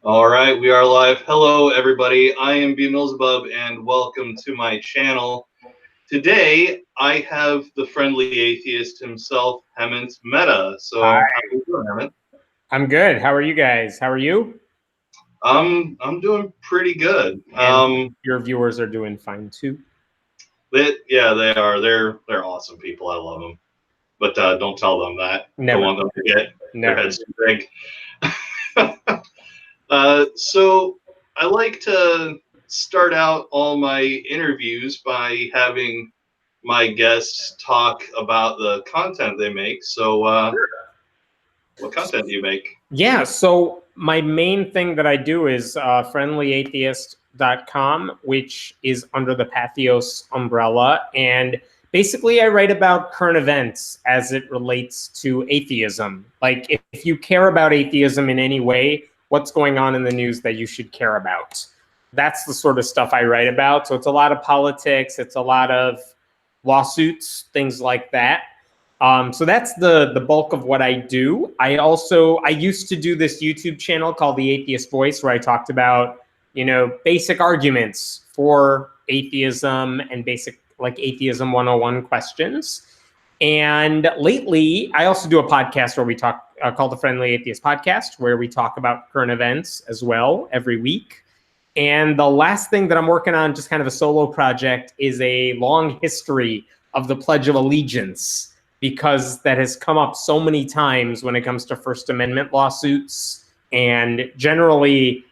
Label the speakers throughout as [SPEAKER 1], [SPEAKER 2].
[SPEAKER 1] All right, we are live. Hello, everybody. I am BMillzebub, and welcome to my channel. Today, I have the friendly atheist himself, Hemant Mehta.
[SPEAKER 2] Hi,
[SPEAKER 1] So, how are you doing, Hemant?
[SPEAKER 2] I'm good. How are you guys? How are you?
[SPEAKER 1] I'm doing pretty good.
[SPEAKER 2] And your viewers are doing fine too.
[SPEAKER 1] Yeah, they are. They're awesome people. I love them, but don't tell them that. Don't
[SPEAKER 2] Never,
[SPEAKER 1] want them to get their
[SPEAKER 2] never.
[SPEAKER 1] heads too big. So I like to start out all my interviews by having my guests talk about the content they make. So, what content do you make?
[SPEAKER 2] Yeah, so my main thing that I do is friendlyatheist.com, which is under the Patheos umbrella. And basically, I write about current events as it relates to atheism. Like, if you care about atheism in any way, what's going on in the news that you should care about? That's the sort of stuff I write about. So it's a lot of politics, it's a lot of lawsuits, things like that. So that's the bulk of what I do. I used to do this YouTube channel called The Atheist Voice, where I talked about, basic arguments for atheism and basic like atheism 101 questions. And lately, I also do a podcast where we talk called the Friendly Atheist Podcast, where we talk about current events as well every week. And the last thing that I'm working on, just kind of a solo project, is a long history of the Pledge of Allegiance, because that has come up so many times when it comes to First Amendment lawsuits and generally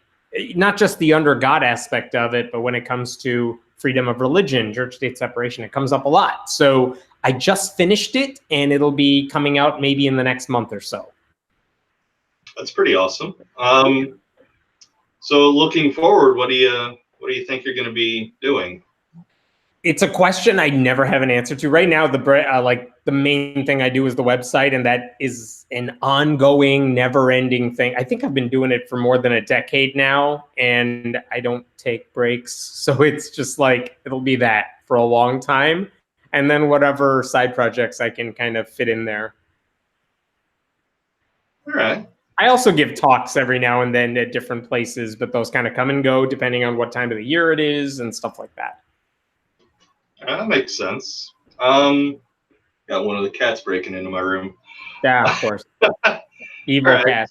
[SPEAKER 2] not just the under God aspect of it, but when it comes to freedom of religion, church-state separation, it comes up a lot. So I just finished it, and it'll be coming out maybe in the next month or so.
[SPEAKER 1] That's pretty awesome. So looking forward, what do you think you're going to be doing?
[SPEAKER 2] It's a question I never have an answer to. Right now, the main thing I do is the website, and that is an ongoing, never-ending thing. I think I've been doing it for more than a decade now, and I don't take breaks. So it's just like it'll be that for a long time, and then whatever side projects I can kind of fit in there.
[SPEAKER 1] All right.
[SPEAKER 2] I also give talks every now and then at different places, but those kind of come and go depending on what time of the year it is and stuff like that.
[SPEAKER 1] That makes sense. Got one of the cats breaking into my room.
[SPEAKER 2] Yeah, of course. Evil
[SPEAKER 1] All right.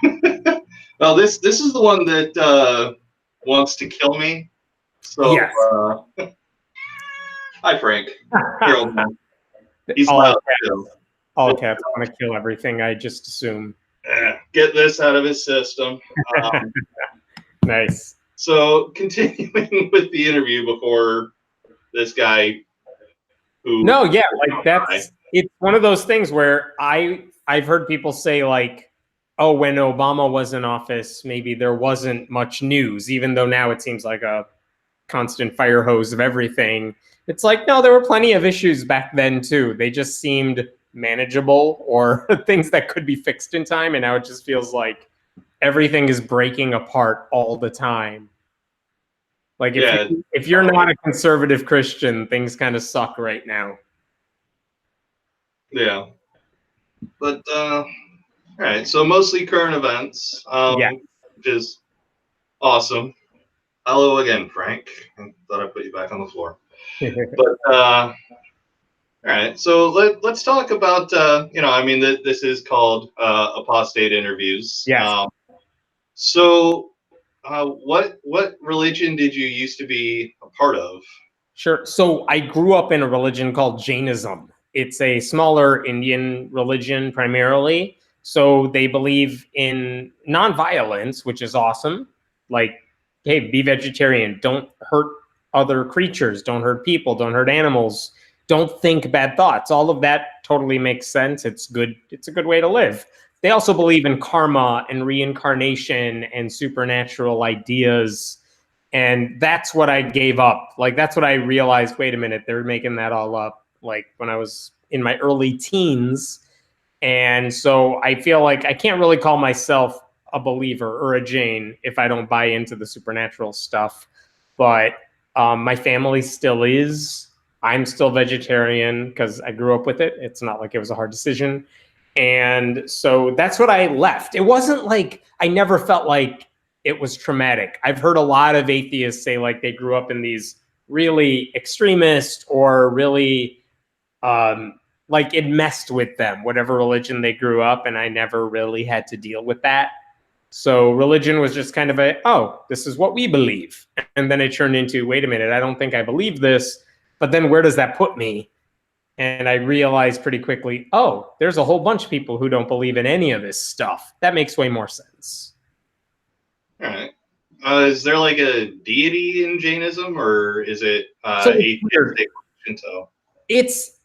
[SPEAKER 2] cat.
[SPEAKER 1] Well, this is the one that wants to kill me. So,
[SPEAKER 2] Yes.
[SPEAKER 1] Hi, Frank. Your old man. He's
[SPEAKER 2] all
[SPEAKER 1] loud
[SPEAKER 2] cats,
[SPEAKER 1] too.
[SPEAKER 2] all cats want to kill everything, I just assume.
[SPEAKER 1] Get this out of his system.
[SPEAKER 2] Nice.
[SPEAKER 1] So, continuing with the interview before this guy who...
[SPEAKER 2] No, yeah, like it's one of those things where I've heard people say, like, oh, when Obama was in office, maybe there wasn't much news, even though now it seems like a constant fire hose of everything. It's like, no, there were plenty of issues back then too. They just seemed manageable or things that could be fixed in time. And now it just feels like everything is breaking apart all the time. Like if you're not a conservative Christian, things kind of suck right now.
[SPEAKER 1] Yeah. But all right, so mostly current events,
[SPEAKER 2] Yeah.
[SPEAKER 1] which is awesome. Hello again, Frank. I thought I put you back on the floor. But all right, so let's talk about this is called Apostate Interviews.
[SPEAKER 2] Yes.
[SPEAKER 1] So what religion did you used to be a part of?
[SPEAKER 2] Sure. So I grew up in a religion called Jainism. It's a smaller Indian religion primarily. So they believe in nonviolence, which is awesome. Like, hey, be vegetarian. Don't hurt other creatures. Don't hurt people. Don't hurt animals. Don't think bad thoughts. All of that totally makes sense. It's good. It's a good way to live. They also believe in karma and reincarnation and supernatural ideas. And that's what I gave up. Like, that's what I realized, wait a minute, they're making that all up, like, when I was in my early teens. And so I feel like I can't really call myself a believer or a Jain if I don't buy into the supernatural stuff. But my family still is. I'm still vegetarian because I grew up with it. It's not like it was a hard decision. And so that's what I left. It wasn't like I never felt like it was traumatic. I've heard a lot of atheists say like they grew up in these really extremist or really like it messed with them, whatever religion they grew up, and I never really had to deal with that. So religion was just kind of a, oh, this is what we believe. And then it turned into, wait a minute, I don't think I believe this, but then where does that put me? And I realized pretty quickly, oh, there's a whole bunch of people who don't believe in any of this stuff. That makes way more sense.
[SPEAKER 1] All right. Is there like a deity in Jainism, or is it atheistic?
[SPEAKER 2] It's,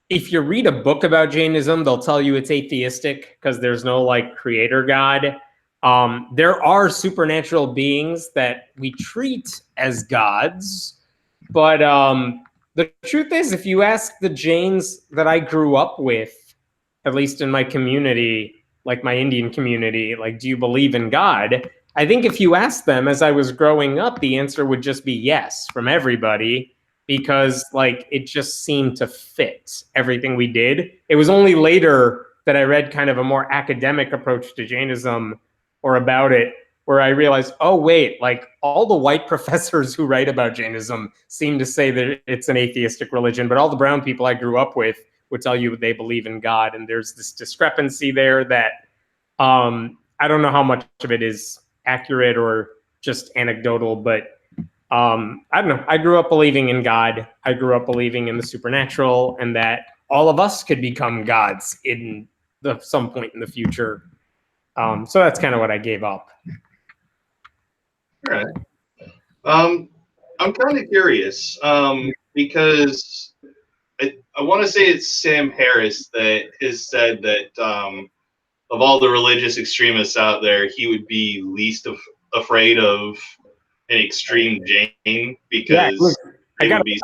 [SPEAKER 2] if you read a book about Jainism, they'll tell you it's atheistic because there's no like creator God. There are supernatural beings that we treat as gods, but the truth is, if you ask the Jains that I grew up with, at least in my community, like my Indian community, like, do you believe in God? I think if you ask them as I was growing up, the answer would just be yes from everybody, because like it just seemed to fit everything we did. It was only later that I read kind of a more academic approach to Jainism or about it, where I realized, oh wait, like all the white professors who write about Jainism seem to say that it's an atheistic religion, but all the brown people I grew up with would tell you they believe in God. And there's this discrepancy there that I don't know how much of it is accurate or just anecdotal, but I don't know. I grew up believing in God. I grew up believing in the supernatural and that all of us could become gods in some point in the future. So that's kind of what I gave up.
[SPEAKER 1] All right. I'm kind of curious because I want to say it's Sam Harris that has said that of all the religious extremists out there, he would be least afraid of an extreme Jain because they would be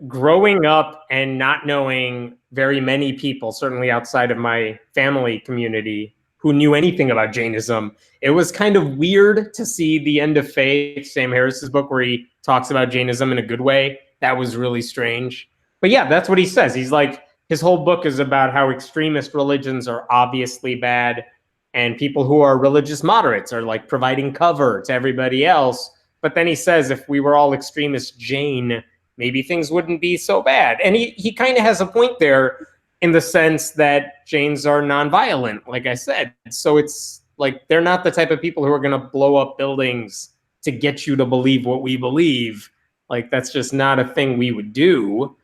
[SPEAKER 2] growing up and not knowing very many people, certainly outside of my family community, who knew anything about Jainism. It was kind of weird to see The End of Faith, Sam Harris's book, where he talks about Jainism in a good way. That was really strange. But yeah, that's what he says. He's like, his whole book is about how extremist religions are obviously bad, and people who are religious moderates are like providing cover to everybody else. But then he says, if we were all extremist Jain, maybe things wouldn't be so bad. And he kind of has a point there in the sense that Jains are nonviolent, like I said. So it's like they're not the type of people who are going to blow up buildings to get you to believe what we believe. Like that's just not a thing we would do.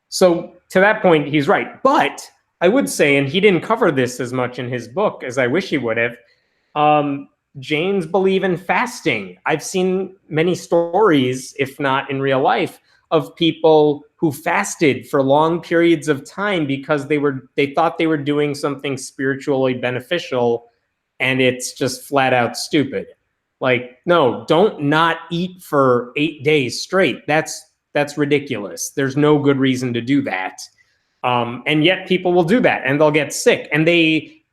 [SPEAKER 2] So to that point, he's right. But I would say, and he didn't cover this as much in his book as I wish he would have, Jains believe in fasting. I've seen many stories, if not in real life, of people who fasted for long periods of time because they thought they were doing something spiritually beneficial, and it's just flat out stupid. Like, no, don't not eat for 8 days straight. That's ridiculous. There's no good reason to do that. And yet people will do that and they'll get sick, and they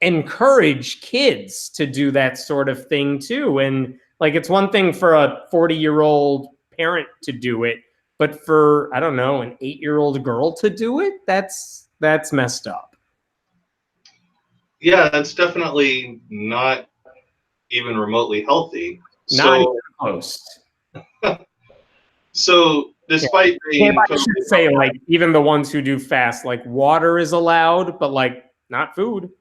[SPEAKER 2] encourage kids to do that sort of thing too. And like, it's one thing for a 40-year-old parent to do it, but for, I don't know, an 8-year-old girl to do it, that's messed up.
[SPEAKER 1] Yeah, that's definitely not even remotely healthy.
[SPEAKER 2] Not even close.
[SPEAKER 1] So despite being,
[SPEAKER 2] I should say, like, even the ones who do fast, like water is allowed, but like not food.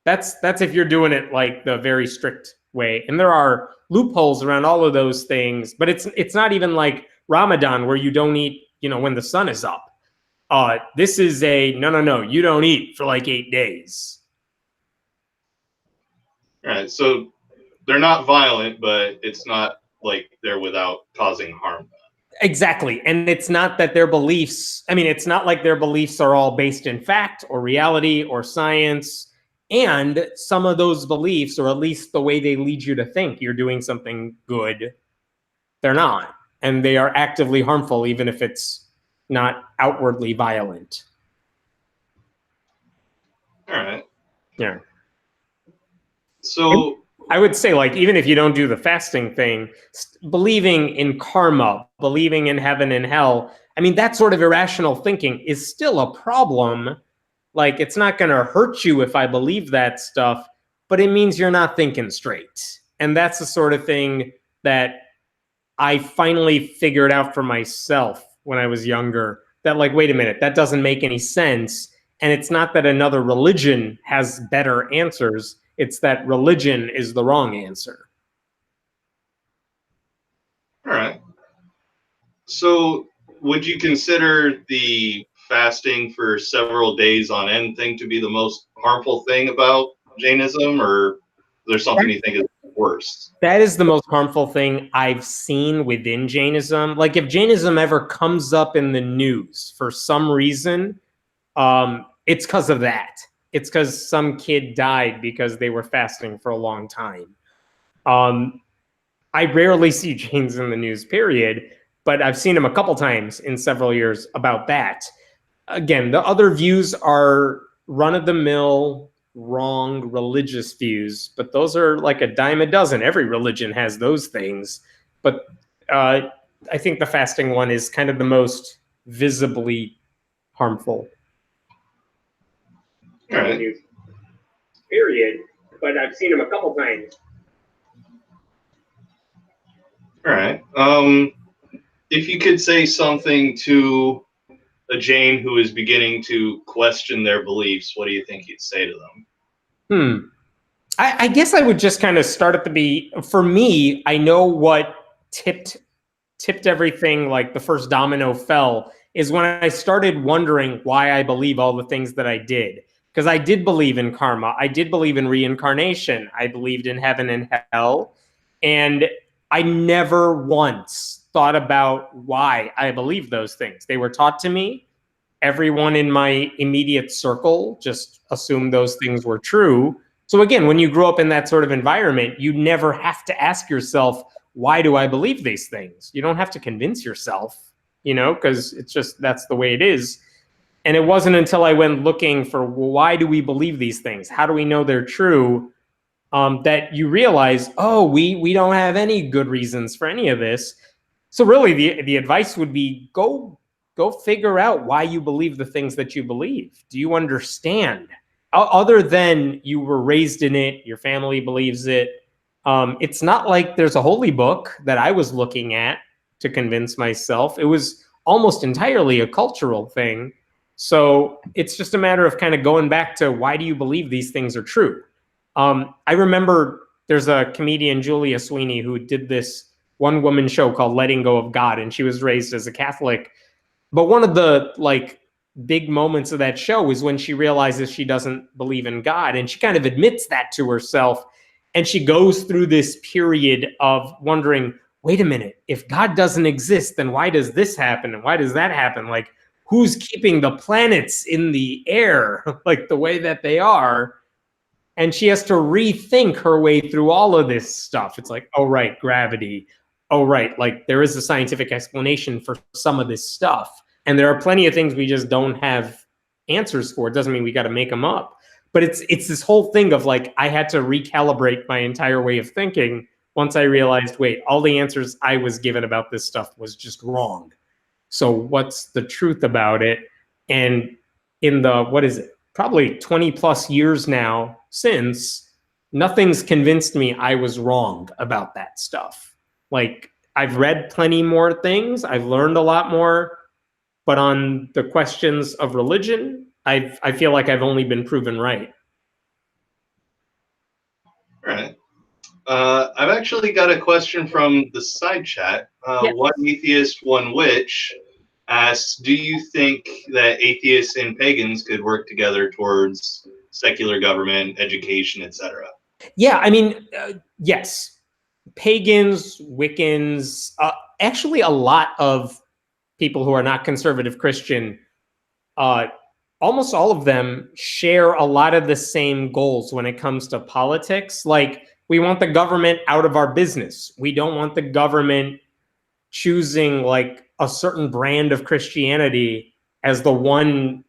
[SPEAKER 2] That's if you're doing it like the very strict way. And there are loopholes around all of those things, but it's not even like Ramadan where you don't eat, when the sun is up. This is no, you don't eat for like 8 days.
[SPEAKER 1] All right, so they're not violent, but it's not like they're without causing harm.
[SPEAKER 2] Exactly. And it's not that their beliefs, it's not like their beliefs are all based in fact or reality or science. And some of those beliefs, or at least the way they lead you to think you're doing something good, they're not. And they are actively harmful, even if it's not outwardly violent.
[SPEAKER 1] All right.
[SPEAKER 2] Yeah.
[SPEAKER 1] So
[SPEAKER 2] I would say, like, even if you don't do the fasting thing, believing in karma, believing in heaven and hell, that sort of irrational thinking is still a problem. Like, it's not going to hurt you if I believe that stuff, but it means you're not thinking straight. And that's the sort of thing that I finally figured out for myself when I was younger, that like, wait a minute, that doesn't make any sense. And it's not that another religion has better answers. It's that religion is the wrong answer.
[SPEAKER 1] All right. So would you consider the fasting for several days on end thing to be the most harmful thing about Jainism, or is there something you think is worse?
[SPEAKER 2] That is the most harmful thing I've seen within Jainism. Like if Jainism ever comes up in the news for some reason, it's because of that. It's because some kid died because they were fasting for a long time. I rarely see Jains in the news, period, but I've seen him a couple times in several years about that. Again, the other views are run-of-the-mill, wrong religious views, but those are like a dime a dozen. Every religion has those things. But I think the fasting one is kind of the most visibly harmful.
[SPEAKER 1] All right.
[SPEAKER 2] Period. But I've seen him a couple times.
[SPEAKER 1] All right. If you could say something to a Jain who is beginning to question their beliefs, what do you think you'd say to them?
[SPEAKER 2] I guess I would just kind of start at for me, I know what tipped everything, like the first domino fell, is when I started wondering why I believe all the things that I did. Because I did believe in karma. I did believe in reincarnation. I believed in heaven and hell. And I never once thought about why I believed those things. They were taught to me. Everyone in my immediate circle just assumed those things were true. So again, when you grow up in that sort of environment, you never have to ask yourself, why do I believe these things? You don't have to convince yourself, because it's just, that's the way it is. And it wasn't until I went looking for, well, why do we believe these things? How do we know they're true? That you realize, oh, we don't have any good reasons for any of this. So really the advice would be go figure out why you believe the things that you believe. Do you understand? Other than you were raised in it, your family believes it. It's not like there's a holy book that I was looking at to convince myself. It was almost entirely a cultural thing. So it's just a matter of kind of going back to, why do you believe these things are true? I remember there's a comedian, Julia Sweeney, who did this one-woman show called Letting Go of God, and she was raised as a Catholic. But one of the big moments of that show is when she realizes she doesn't believe in God, and she kind of admits that to herself. And she goes through this period of wondering, wait a minute, if God doesn't exist, then why does this happen? And why does that happen? Like, who's keeping the planets in the air like the way that they are? And she has to rethink her way through all of this stuff. It's like, oh, right, gravity. Oh, right, like there is a scientific explanation for some of this stuff. And there are plenty of things we just don't have answers for. It doesn't mean we got to make them up. But it's this whole thing of like, I had to recalibrate my entire way of thinking once I realized, wait, all the answers I was given about this stuff was just wrong. So what's the truth about it? And in the, what is it, probably 20 plus years now since, nothing's convinced me I was wrong about that stuff. Like, I've read plenty more things. I've learned a lot more. But on the questions of religion, I feel like I've only been proven right.
[SPEAKER 1] All right. I've actually got a question from the side chat.
[SPEAKER 2] Yes.
[SPEAKER 1] One atheist, one witch asks, do you think that atheists and pagans could work together towards secular government, education, etc.?
[SPEAKER 2] Yeah, I mean, yes. Pagans, Wiccans, actually a lot of people who are not conservative Christian, almost all of them share a lot of the same goals when it comes to politics. Like, we want the government out of our business. We don't want the government choosing like a certain brand of Christianity as the one,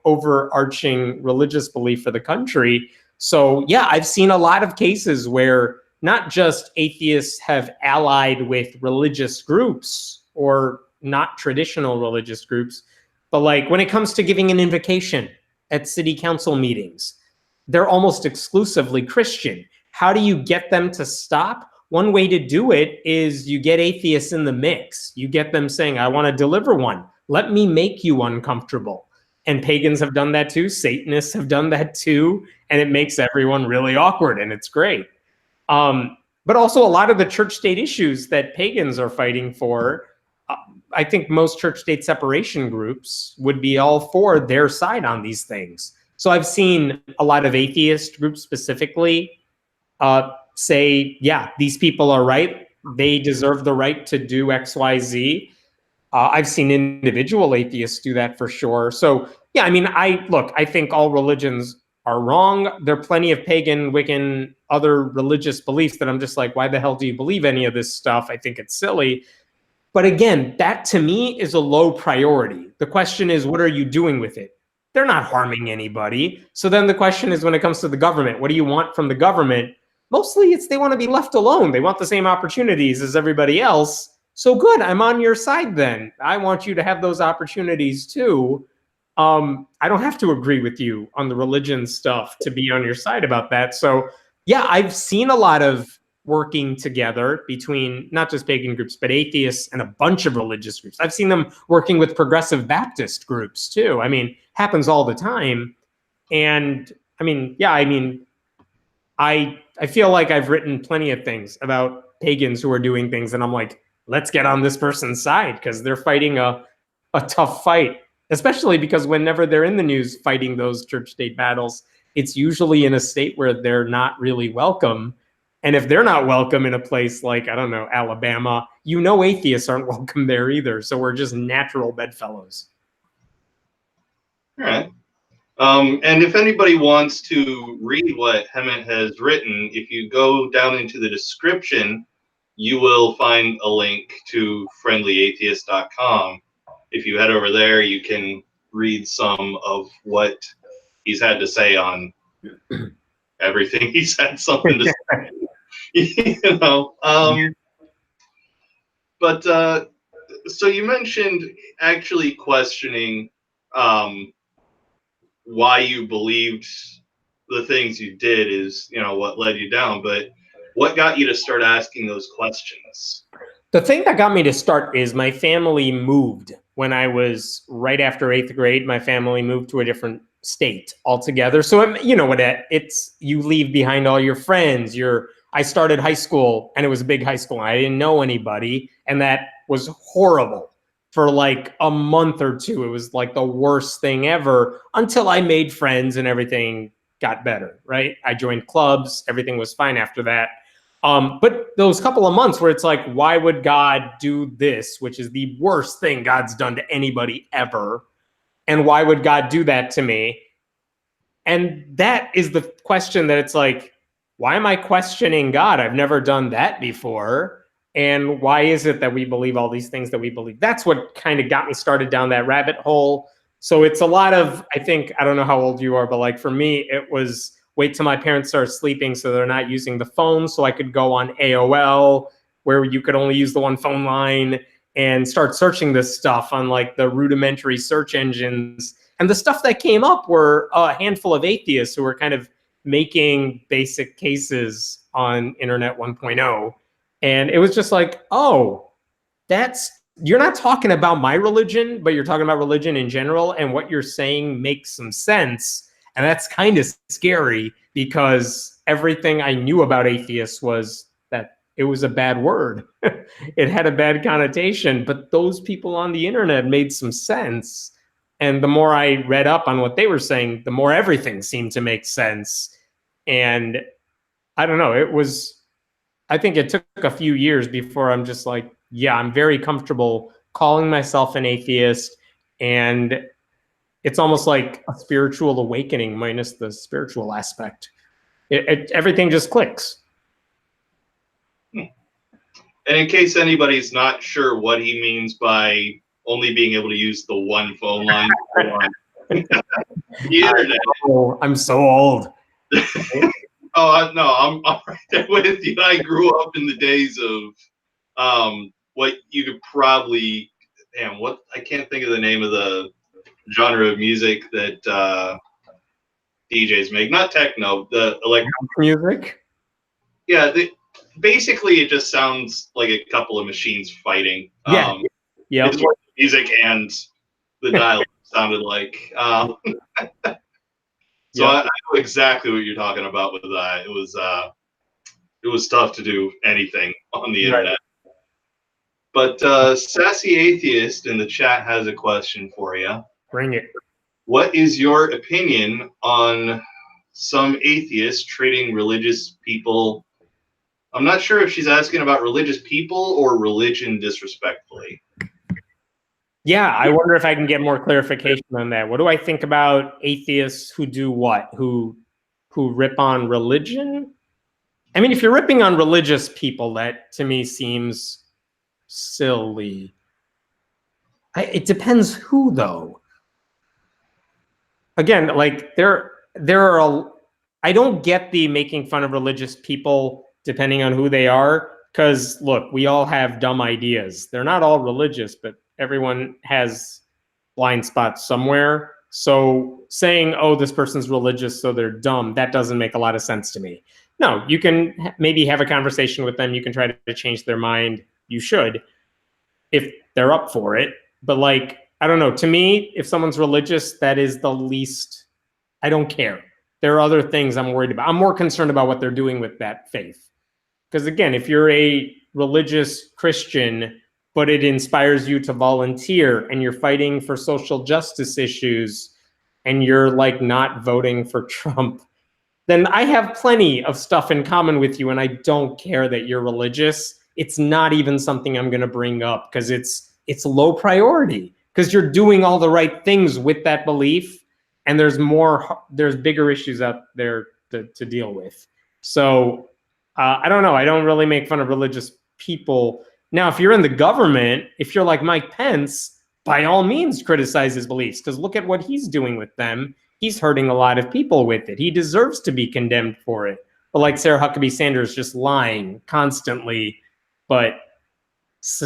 [SPEAKER 2] overarching religious belief for the country. So yeah, I've seen a lot of cases where not just atheists have allied with religious groups or not traditional religious groups, but like when it comes to giving an invocation at city council meetings, they're almost exclusively Christian. How do you get them to stop? One way to do it is you get atheists in the mix. You get them saying, I want to deliver one. Let me make you uncomfortable. And pagans have done that too. Satanists have done that too. And it makes everyone really awkward, and it's great. But also a lot of the church-state issues that pagans are fighting for, I think most church-state separation groups would be all for their side on these things. So I've seen a lot of atheist groups specifically say, yeah, these people are right. They deserve the right to do X, Y, Z. I've seen individual atheists do that for sure. So yeah, I mean, I think all religions are wrong. There are plenty of pagan, Wiccan, other religious beliefs that I'm just like, why the hell do you believe any of this stuff? I think it's silly. But again, that to me is a low priority. The question is, what are you doing with it? They're not harming anybody. So then the question is, when it comes to the government, what do you want from the government? Mostly it's they want to be left alone. They want the same opportunities as everybody else. So good, I'm on your side then. I want you to have those opportunities too. I don't have to agree with you on the religion stuff to be on your side about that. So yeah, I've seen a lot of working together between not just pagan groups, but atheists and a bunch of religious groups. I've seen them working with progressive Baptist groups too. I mean, happens all the time. And I mean, yeah, I mean, I feel like I've written plenty of things about pagans who are doing things, and I'm like, let's get on this person's side because they're fighting a tough fight, especially because whenever they're in the news fighting those church-state battles, it's usually in a state where they're not really welcome. And if they're not welcome in a place like, I don't know, Alabama, you know atheists aren't welcome there either. So we're just natural bedfellows.
[SPEAKER 1] All right. And if anybody wants to read what Hemant has written, if you go down into the description, you will find a link to friendlyatheist.com. If you head over there, you can read some of what he's had to say on everything. He's had something to say, you know. But so you mentioned actually questioning why you believed the things you did is, you know, what led you down. But what got you to start asking those questions?
[SPEAKER 2] The thing that got me to start is my family moved when I was right after 8th grade. My family moved to a different state altogether. So, you know what, it's, you leave behind all your friends. I started high school and it was a big high school and I didn't know anybody. And that was horrible for like a month or two. It was like the worst thing ever until I made friends and everything got better, right? I joined clubs. Everything was fine after that. But those couple of months where it's like, why would God do this, which is the worst thing God's done to anybody ever? And why would God do that to me? And that is the question that it's like, why am I questioning God? I've never done that before. And why is it that we believe all these things that we believe? That's what kind of got me started down that rabbit hole. So it's a lot of, I think, I don't know how old you are, but like for me, it was wait till my parents start sleeping so they're not using the phone so I could go on AOL where you could only use the one phone line and start searching this stuff on like the rudimentary search engines. And the stuff that came up were a handful of atheists who were kind of making basic cases on Internet 1.0. And it was just like, oh, you're not talking about my religion, but you're talking about religion in general. And what you're saying makes some sense. And that's kind of scary because everything I knew about atheists was that it was a bad word. It had a bad connotation, but those people on the internet made some sense. And the more I read up on what they were saying, the more everything seemed to make sense. And I don't know, I think it took a few years before I'm just like, yeah, I'm very comfortable calling myself an atheist. And it's almost like a spiritual awakening minus the spiritual aspect. Everything just clicks.
[SPEAKER 1] And in case anybody's not sure what he means by only being able to use the one phone line on the internet.
[SPEAKER 2] I'm so old.
[SPEAKER 1] Oh, no, I'm right there with you. I grew up in the days of what you could probably, I can't think of the name of the genre of music that DJs make, not techno, the
[SPEAKER 2] music.
[SPEAKER 1] Yeah, basically it just sounds like a couple of machines fighting.
[SPEAKER 2] Yeah.
[SPEAKER 1] It's what the music and the dialogue sounded like. So I know exactly what you're talking about with that. It was tough to do anything on the internet. But Sassy Atheist in the chat has a question for you.
[SPEAKER 2] Bring it.
[SPEAKER 1] What is your opinion on some atheists treating religious people? I'm not sure if she's asking about religious people or religion disrespectfully.
[SPEAKER 2] Yeah, I wonder if I can get more clarification on that. What do I think about atheists who do what? Who rip on religion? I mean, if you're ripping on religious people, that to me seems silly. It depends who, though. Again, like there are I don't get the making fun of religious people depending on who they are, because look, we all have dumb ideas. They're not all religious, but everyone has blind spots somewhere. So saying, oh, this person's religious, so they're dumb, that doesn't make a lot of sense to me. No, you can maybe have a conversation with them. You can try to change their mind. You should, if they're up for it. But like, I don't know, to me, if someone's religious, that is the least, I don't care. There are other things I'm worried about. I'm more concerned about what they're doing with that faith. Because again, if you're a religious Christian, but it inspires you to volunteer and you're fighting for social justice issues and you're like not voting for Trump, then I have plenty of stuff in common with you and I don't care that you're religious. It's not even something I'm going to bring up because it's low priority because you're doing all the right things with that belief and there's bigger issues out there to deal with. So I don't know. I don't really make fun of religious people. Now, if you're in the government, if you're like Mike Pence, by all means criticize his beliefs because look at what he's doing with them. He's hurting a lot of people with it. He deserves to be condemned for it. But like Sarah Huckabee Sanders just lying constantly, but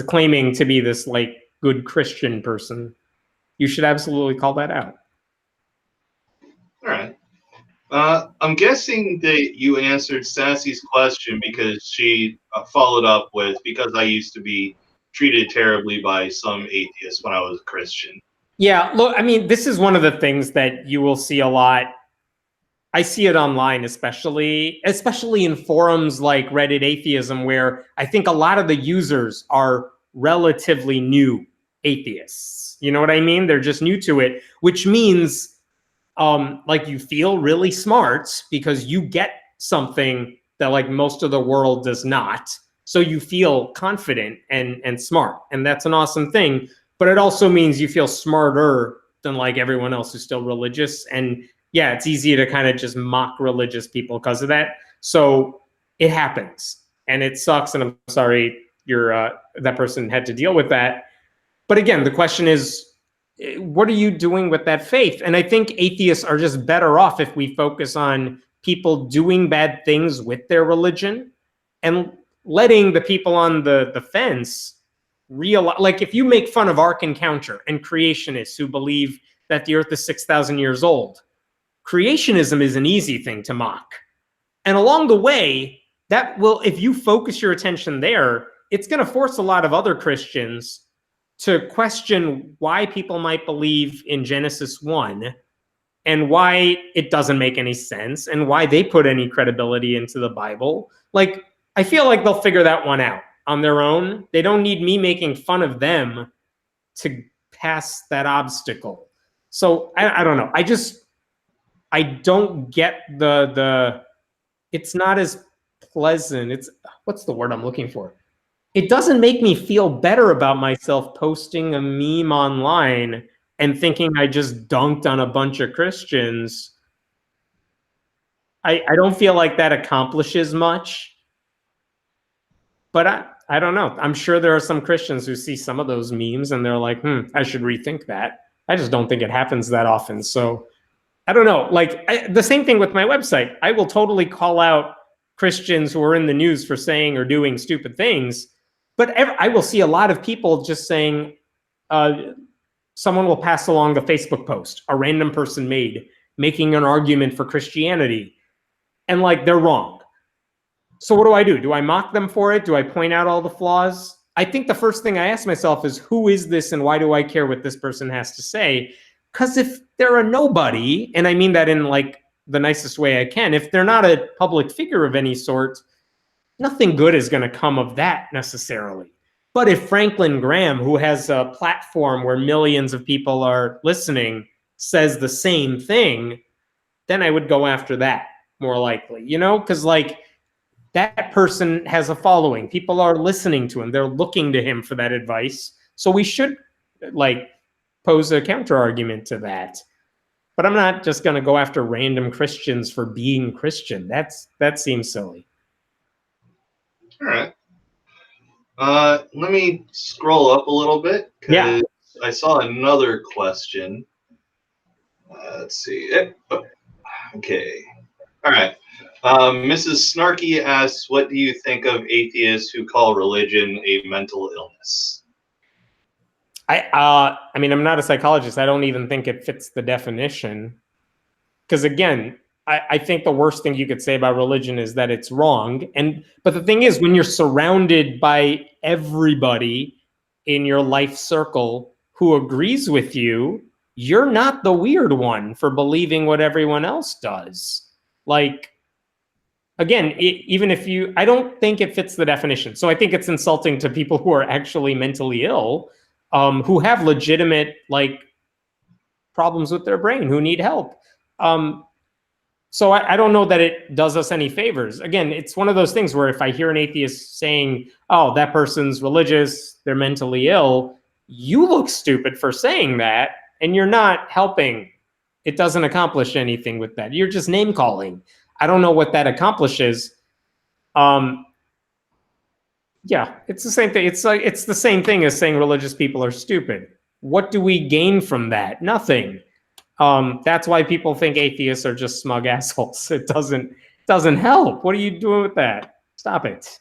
[SPEAKER 2] claiming to be this like good Christian person, you should absolutely call that out.
[SPEAKER 1] All right. I'm guessing that you answered Sassy's question because she followed up with, because I used to be treated terribly by some atheists when I was a Christian.
[SPEAKER 2] Yeah, look, I mean, this is one of the things that you will see a lot. I see it online, especially in forums like Reddit Atheism, where I think a lot of the users are relatively new atheists. You know what I mean? They're just new to it, which means like you feel really smart because you get something that like most of the world does not. So you feel confident and smart, and that's an awesome thing. But it also means you feel smarter than like everyone else who's still religious. And yeah, it's easy to kind of just mock religious people because of that. So it happens and it sucks. And I'm sorry that person had to deal with that. But again, the question is, what are you doing with that faith? And I think atheists are just better off if we focus on people doing bad things with their religion and letting the people on the fence realize, like if you make fun of Ark Encounter and creationists who believe that the earth is 6,000 years old, creationism is an easy thing to mock. And along the way, that will, if you focus your attention there, it's going to force a lot of other Christians to question why people might believe in Genesis 1 and why it doesn't make any sense and why they put any credibility into the Bible. Like, I feel like they'll figure that one out on their own. They don't need me making fun of them to pass that obstacle. So I don't know. I don't get it's not as pleasant. It's, what's the word I'm looking for? It doesn't make me feel better about myself posting a meme online and thinking I just dunked on a bunch of Christians. I don't feel like that accomplishes much. But I don't know. I'm sure there are some Christians who see some of those memes and they're like, I should rethink that. I just don't think it happens that often. So I don't know. Like the same thing with my website. I will totally call out Christians who are in the news for saying or doing stupid things. But I will see a lot of people just saying, someone will pass along a Facebook post a random person made making an argument for Christianity, and like they're wrong. So what do? Do I mock them for it? Do I point out all the flaws? I think the first thing I ask myself is, who is this and why do I care what this person has to say? Because if they're a nobody, and I mean that in like the nicest way I can, if they're not a public figure of any sort, nothing good is going to come of that necessarily. But if Franklin Graham, who has a platform where millions of people are listening, says the same thing, then I would go after that more likely, you know, because like that person has a following. People are listening to him. They're looking to him for that advice. So we should like pose a counter argument to that. But I'm not just going to go after random Christians for being Christian. That seems silly.
[SPEAKER 1] All right. Let me scroll up a little bit because I saw another question. Let's see. Okay. All right. Mrs. Snarky asks, what do you think of atheists who call religion a mental illness?
[SPEAKER 2] I mean, I'm not a psychologist. I don't even think it fits the definition. Because again, I think the worst thing you could say about religion is that it's wrong. But the thing is, when you're surrounded by everybody in your life circle who agrees with you, you're not the weird one for believing what everyone else does. Like, again, even if I don't think it fits the definition. So I think it's insulting to people who are actually mentally ill, who have legitimate like problems with their brain, who need help. So I don't know that it does us any favors. Again, it's one of those things where if I hear an atheist saying, oh, that person's religious, they're mentally ill, you look stupid for saying that, and you're not helping. It doesn't accomplish anything with that. You're just name calling. I don't know what that accomplishes. Yeah, it's the same thing. It's the same thing as saying religious people are stupid. What do we gain from that? Nothing. That's why people think atheists are just smug assholes. It doesn't help. What are you doing with that? Stop it.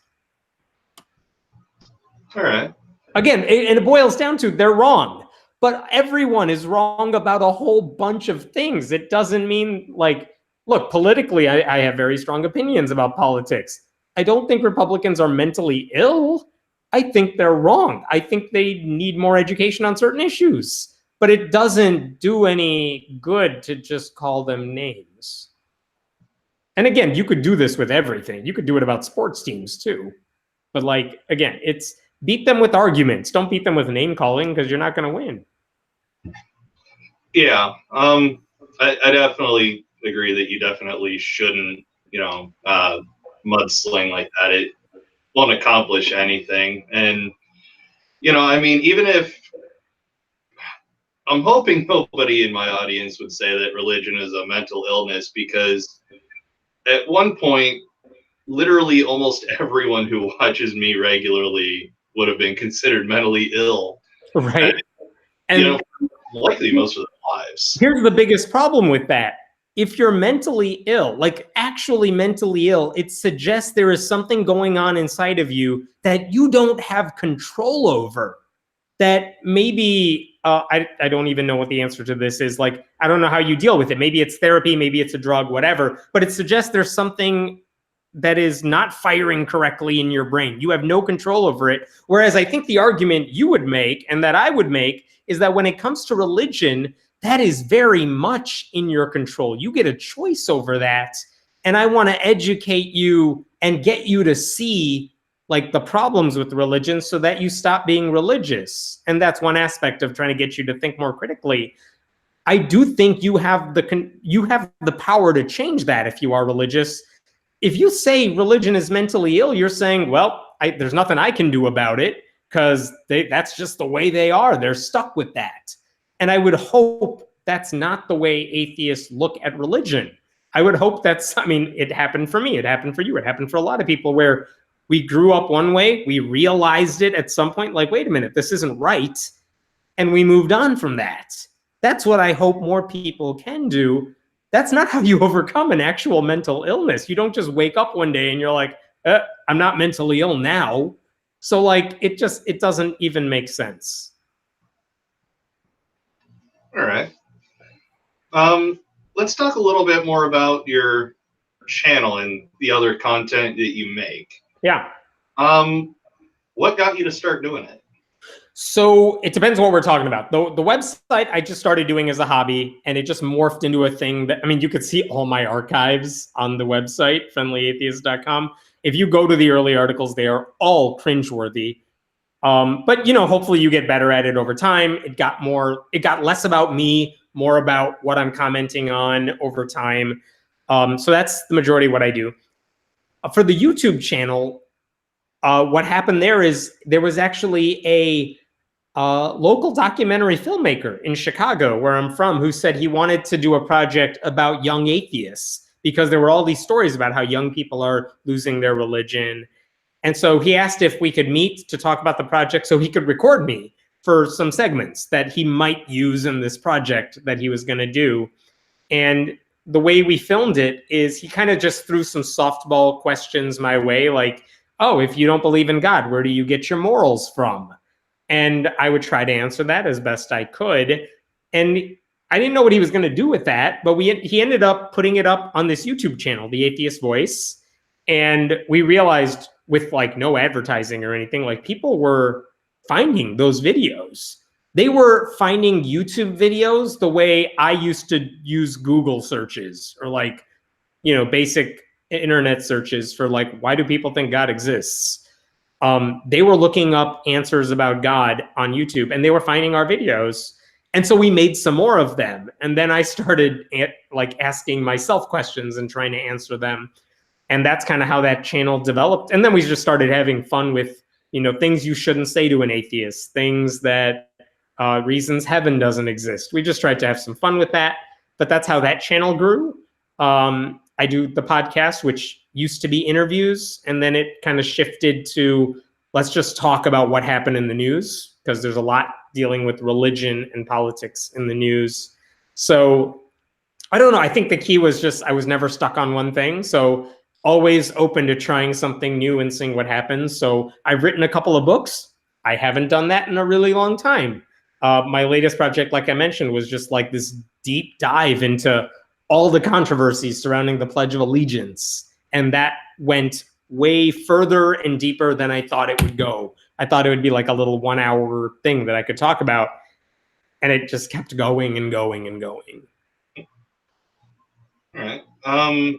[SPEAKER 1] All right.
[SPEAKER 2] Again, and it boils down to they're wrong. But everyone is wrong about a whole bunch of things. It doesn't mean like, look, politically, I have very strong opinions about politics. I don't think Republicans are mentally ill. I think they're wrong. I think they need more education on certain issues. But it doesn't do any good to just call them names. And again, you could do this with everything. You could do it about sports teams too. But like, again, it's beat them with arguments. Don't beat them with name calling because you're not going to win.
[SPEAKER 1] Yeah. I definitely agree that you definitely shouldn't, mudsling like that. It won't accomplish anything. And, I mean, even if I'm hoping nobody in my audience would say that religion is a mental illness, because at one point, literally almost everyone who watches me regularly would have been considered mentally ill.
[SPEAKER 2] Right.
[SPEAKER 1] And likely most of their lives.
[SPEAKER 2] Here's the biggest problem with that. If you're mentally ill, like actually mentally ill, it suggests there is something going on inside of you that you don't have control over. That maybe, I don't even know what the answer to this is. Like, I don't know how you deal with it. Maybe it's therapy, maybe it's a drug, whatever. But it suggests there's something that is not firing correctly in your brain. You have no control over it. Whereas I think the argument you would make and that I would make is that when it comes to religion, that is very much in your control. You get a choice over that. And I want to educate you and get you to see like the problems with religion so that you stop being religious. And that's one aspect of trying to get you to think more critically. I do think you have the power to change that if you are religious. If you say religion is mentally ill, you're saying, well, there's nothing I can do about it because that's just the way they are. They're stuck with that. And I would hope that's not the way atheists look at religion. I would hope it happened for me. It happened for you. It happened for a lot of people where we grew up one way. We realized it at some point, like, wait a minute, this isn't right. And we moved on from that. That's what I hope more people can do. That's not how you overcome an actual mental illness. You don't just wake up one day and you're like, I'm not mentally ill now. So like, it doesn't even make sense.
[SPEAKER 1] All right. let's talk a little bit more about your channel and the other content that you make.
[SPEAKER 2] Yeah.
[SPEAKER 1] What got you to start doing it?
[SPEAKER 2] So it depends what we're talking about. The website I just started doing as a hobby, and it just morphed into a thing that, I mean, you could see all my archives on the website, friendlyatheist.com. If you go to the early articles, they are all cringeworthy. But, you know, hopefully you get better at it over time. It got less about me, more about what I'm commenting on over time. So that's the majority of what I do. For the YouTube channel, what happened there is there was actually a local documentary filmmaker in Chicago, where I'm from, who said he wanted to do a project about young atheists because there were all these stories about how young people are losing their religion. And so he asked if we could meet to talk about the project so he could record me for some segments that he might use in this project that he was going to do. And the way we filmed it is he kind of just threw some softball questions my way, like, oh, if you don't believe in God, where do you get your morals from? And I would try to answer that as best I could. And I didn't know what he was going to do with that, but he ended up putting it up on this YouTube channel, The Atheist Voice. And we realized, with like no advertising or anything, like people were finding those videos. They were finding YouTube videos the way I used to use Google searches, or like, you know, basic internet searches for like, why do people think God exists? They were looking up answers about God on YouTube, and they were finding our videos. And so we made some more of them. And then I started like asking myself questions and trying to answer them. And that's kind of how that channel developed. And then we just started having fun with, you know, things you shouldn't say to an atheist, things that reasons heaven doesn't exist. We just tried to have some fun with that. But that's how that channel grew. I do the podcast, which used to be interviews, and then it kind of shifted to, let's just talk about what happened in the news, because there's a lot dealing with religion and politics in the news. So I don't know. I think the key was just I was never stuck on one thing. So always open to trying something new and seeing what happens. So I've written a couple of books. I haven't done that in a really long time. My latest project, like I mentioned, was just like this deep dive into all the controversies surrounding the Pledge of Allegiance. And that went way further and deeper than I thought it would go. I thought it would be like a little 1 hour thing that I could talk about. And it just kept going and going and going.
[SPEAKER 1] All right.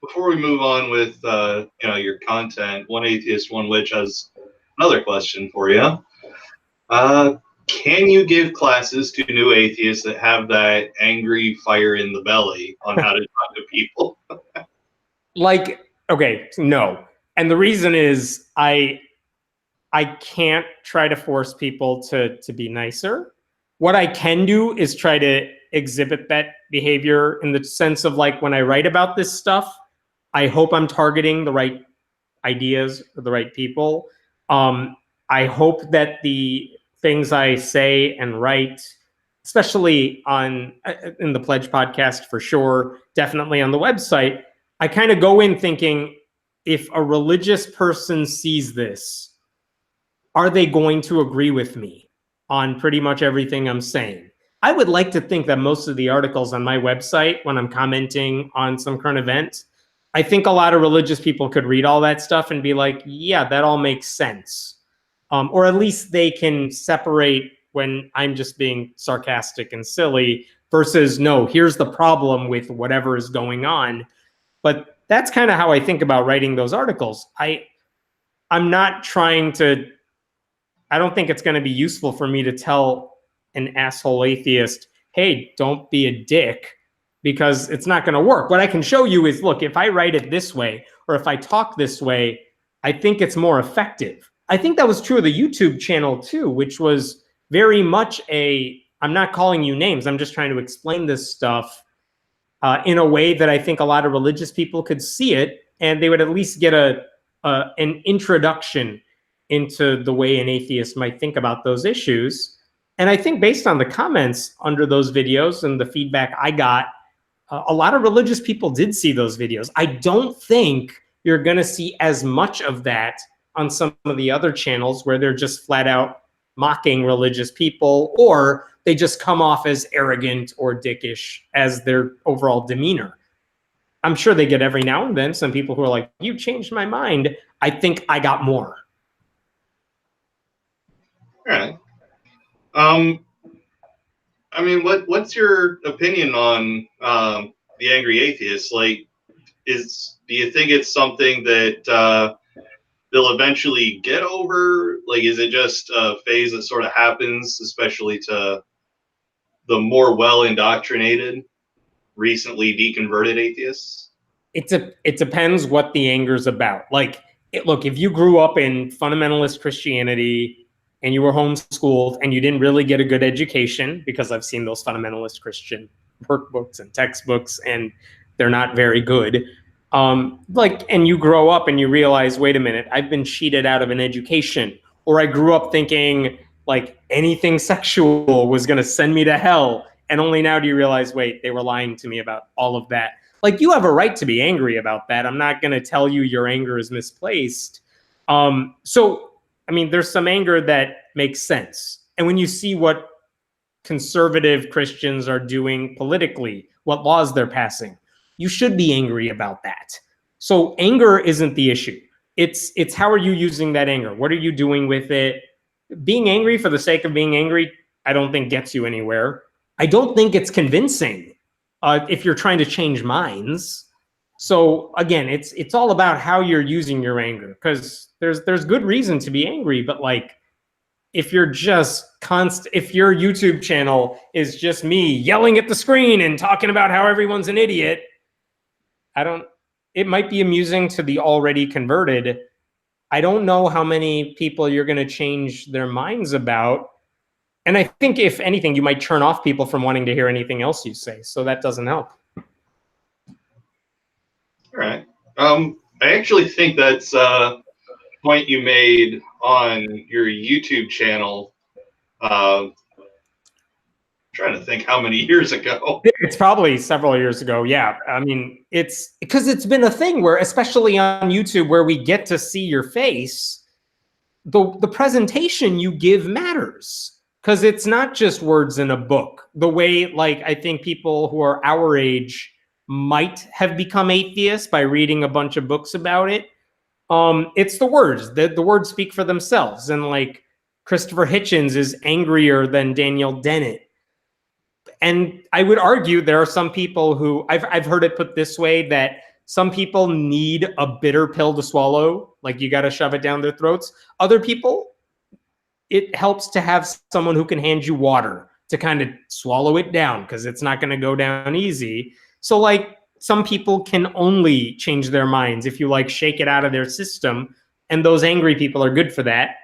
[SPEAKER 1] Before we move on with you know, your content, One Atheist, One Witch has another question for you. Can you give classes to new atheists that have that angry fire in the belly on how to talk to people?
[SPEAKER 2] Like, okay, no. And the reason is I can't try to force people to be nicer. What I can do is try to exhibit that behavior in the sense of, like, when I write about this stuff, I hope I'm targeting the right ideas or the right people. I hope that the things I say and write, especially in the Pledge podcast for sure, definitely on the website, I kind of go in thinking, if a religious person sees this, are they going to agree with me on pretty much everything I'm saying? I would like to think that most of the articles on my website, when I'm commenting on some current event, I think a lot of religious people could read all that stuff and be like, yeah, that all makes sense. Or at least they can separate when I'm just being sarcastic and silly versus, no, here's the problem with whatever is going on. But that's kind of how I think about writing those articles. I'm not trying to, I don't think it's going to be useful for me to tell an asshole atheist, hey, don't be a dick, because it's not going to work. What I can show you is, look, if I write it this way, or if I talk this way, I think it's more effective. I think that was true of the YouTube channel too, which was very much I'm not calling you names, I'm just trying to explain this stuff in a way that I think a lot of religious people could see it, and they would at least get an introduction into the way an atheist might think about those issues. And I think based on the comments under those videos and the feedback I got, a lot of religious people did see those videos. I don't think you're going to see as much of that on some of the other channels where they're just flat out mocking religious people, or they just come off as arrogant or dickish as their overall demeanor. I'm sure they get every now and then some people who are like, you changed my mind. I think I got more.
[SPEAKER 1] All right. I mean, what's your opinion on the angry atheist? Like, do you think it's something that they'll eventually get over? Like, is it just a phase that sort of happens, especially to the more well indoctrinated, recently deconverted atheists?
[SPEAKER 2] It depends what the anger's about. Like, look, if you grew up in fundamentalist Christianity and you were homeschooled and you didn't really get a good education, because I've seen those fundamentalist Christian workbooks and textbooks, and they're not very good. And you grow up and you realize, wait a minute, I've been cheated out of an education, or I grew up thinking like anything sexual was going to send me to hell, and only now do you realize, wait, they were lying to me about all of that. Like, you have a right to be angry about that. I'm not going to tell you your anger is misplaced. So, I mean, there's some anger that makes sense. And when you see what conservative Christians are doing politically, what laws they're passing, you should be angry about that. So anger isn't the issue. It's how are you using that anger? What are you doing with it? Being angry for the sake of being angry, I don't think gets you anywhere. I don't think it's convincing if you're trying to change minds. So again, it's all about how you're using your anger, because there's good reason to be angry, but like, if you're just if your YouTube channel is just me yelling at the screen and talking about how everyone's an idiot, it might be amusing to the already converted. I don't know how many people you're going to change their minds about. And I think if anything, you might turn off people from wanting to hear anything else you say. So that doesn't help.
[SPEAKER 1] All right. I actually think that's a point you made on your YouTube channel. Trying to think how many years ago.
[SPEAKER 2] It's probably several years ago. Yeah. I mean, it's because it's been a thing where, especially on YouTube, where we get to see your face, the presentation you give matters, because it's not just words in a book. The way, like, I think people who are our age might have become atheists by reading a bunch of books about it. It's the words. The words speak for themselves. And like, Christopher Hitchens is angrier than Daniel Dennett. And I would argue there are some people who, I've heard it put this way, that some people need a bitter pill to swallow, like you got to shove it down their throats. Other people, it helps to have someone who can hand you water to kind of swallow it down, because it's not going to go down easy. So like, some people can only change their minds if you like shake it out of their system, and those angry people are good for that.